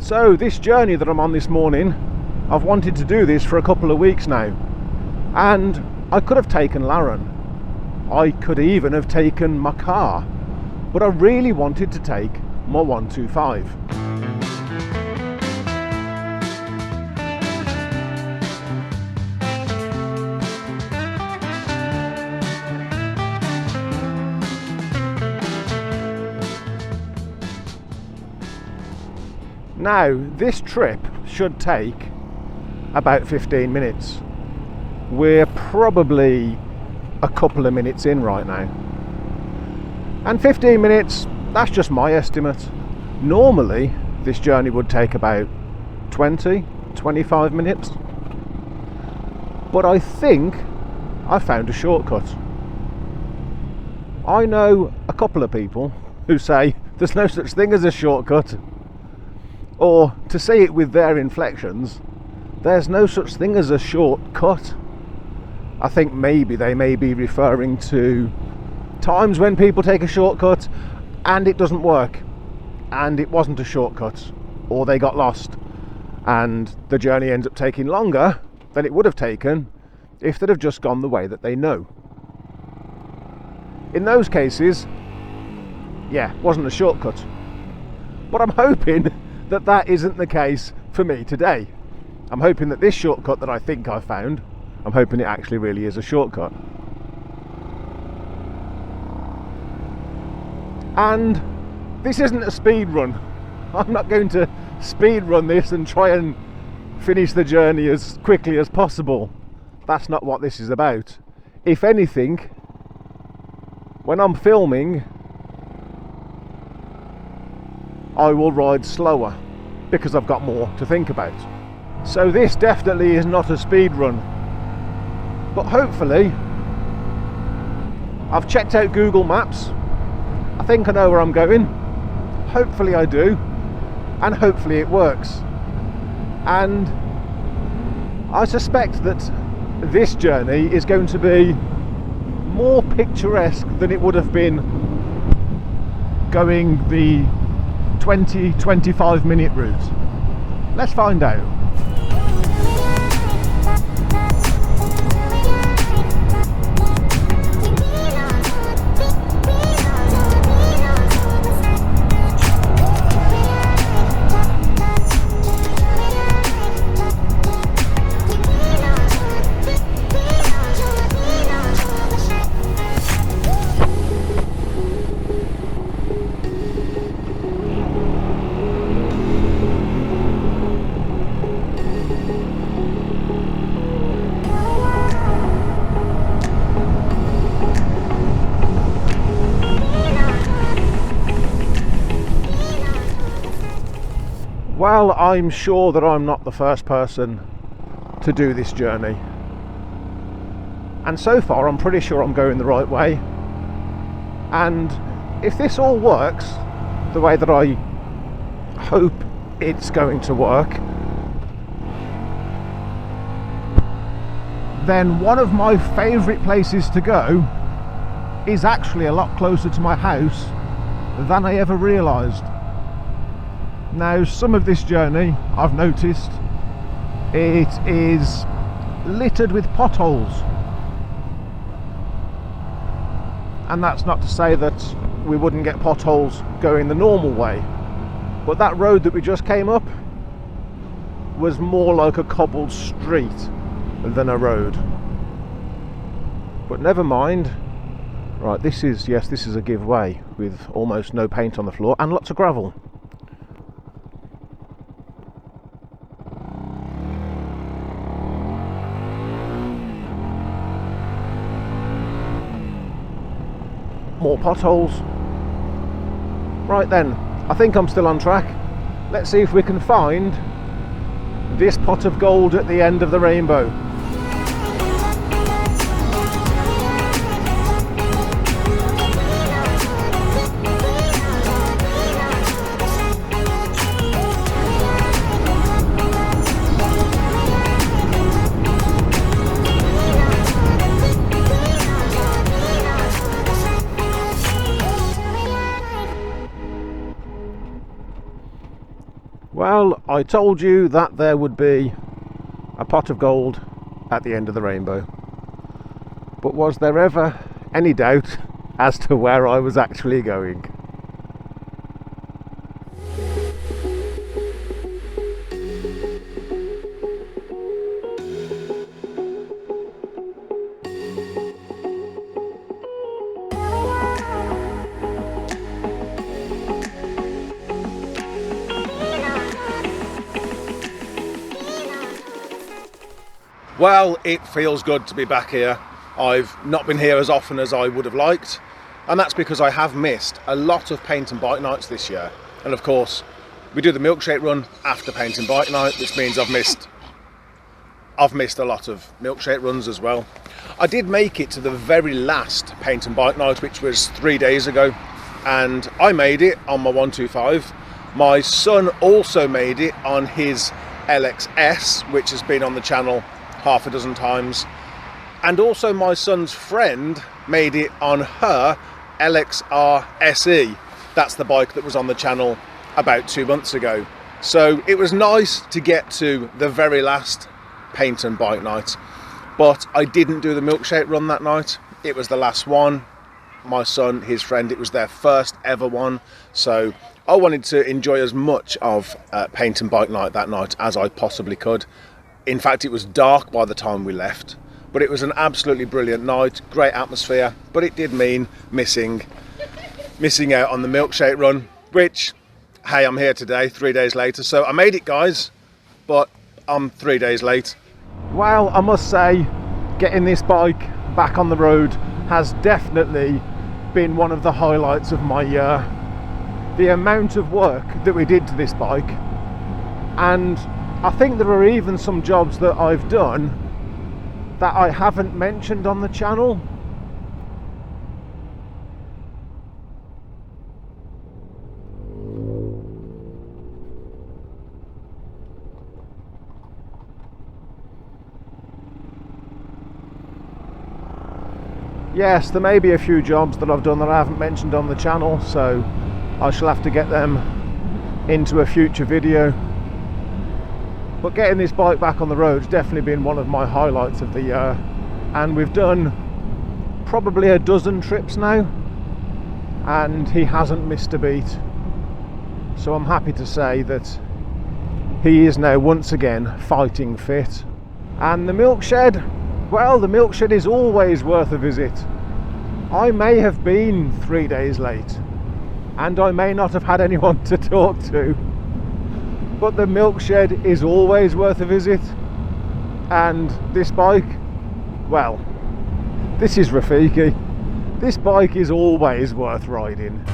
So this journey that I'm on this morning, I've wanted to do this for a couple of weeks now, and I could have taken Laren, I could even have taken my car, but I really wanted to take my 125. Now, this trip should take about 15 minutes. We're probably a couple of minutes in right now. And 15 minutes, that's just my estimate. Normally, this journey would take about 20-25 minutes. But I think I found a shortcut. I know a couple of people who say there's no such thing as a shortcut. Or, to say it with their inflections, there's no such thing as a shortcut. I think maybe they may be referring to times when people take a shortcut and it doesn't work, and it wasn't a shortcut, or they got lost and the journey ends up taking longer than it would have taken if they'd have just gone the way that they know. In those cases, yeah, wasn't a shortcut. But I'm hoping that that isn't the case for me today. I'm hoping that this shortcut that I think I found, I'm hoping it actually really is a shortcut. And this isn't a speed run. I'm not going to speed run this and try and finish the journey as quickly as possible. That's not what this is about. If anything, when I'm filming, I will ride slower because I've got more to think about. So this definitely is not a speed run, but hopefully I've checked out Google Maps. I think I know where I'm going. Hopefully I do, and hopefully it works. And I suspect that this journey is going to be more picturesque than it would have been going the 20-25 minute route. Let's find out. Well, I'm sure that I'm not the first person to do this journey, and so far I'm pretty sure I'm going the right way. And if this all works the way that I hope it's going to work, then one of my favourite places to go is actually a lot closer to my house than I ever realised. Now, some of this journey, I've noticed, it is littered with potholes. And that's not to say that we wouldn't get potholes going the normal way. But that road that we just came up was more like a cobbled street than a road. But never mind. Right, this is a give way with almost no paint on the floor and lots of gravel. More potholes. Right then, I think I'm still on track. Let's see if we can find this pot of gold at the end of the rainbow. Well, I told you that there would be a pot of gold at the end of the rainbow. But was there ever any doubt as to where I was actually going? Well, it feels good to be back here. I've not been here as often as I would have liked, and that's because I have missed a lot of paint and bike nights this year. And of course, we do the milkshake run after paint and bike night, which means I've missed a lot of milkshake runs as well. I did make it to the very last paint and bike night, which was 3 days ago, and I made it on my 125. My son also made it on his LXS, which has been on the channel half a dozen times, and also my son's friend made it on her LXR SE. That's the bike that was on the channel about 2 months ago. So it was nice to get to the very last paint and bike night, but I didn't do the milkshake run that night. It was the last one. My son, his friend, it was their first ever one, so I wanted to enjoy as much of paint and bike night that night as I possibly could. In fact, it was dark by the time we left, but it was an absolutely brilliant night, great atmosphere, but it did mean missing out on the milkshake run, which, hey, I'm here today, 3 days later, so I made it, guys, but I'm 3 days late. Well, I must say, getting this bike back on the road has definitely been one of the highlights of my year. The amount of work that we did to this bike, and I think there are even some jobs that I've done that I haven't mentioned on the channel. Yes, there may be a few jobs that I've done that I haven't mentioned on the channel, so I shall have to get them into a future video. But getting this bike back on the road has definitely been one of my highlights of the year, and we've done probably a dozen trips now and he hasn't missed a beat, so I'm happy to say that he is now once again fighting fit. And the milk shed, well, the milk shed is always worth a visit. I may have been 3 days late and I may not have had anyone to talk to, but the milk shed is always worth a visit. And this bike, well, this is Rafiki. This bike is always worth riding.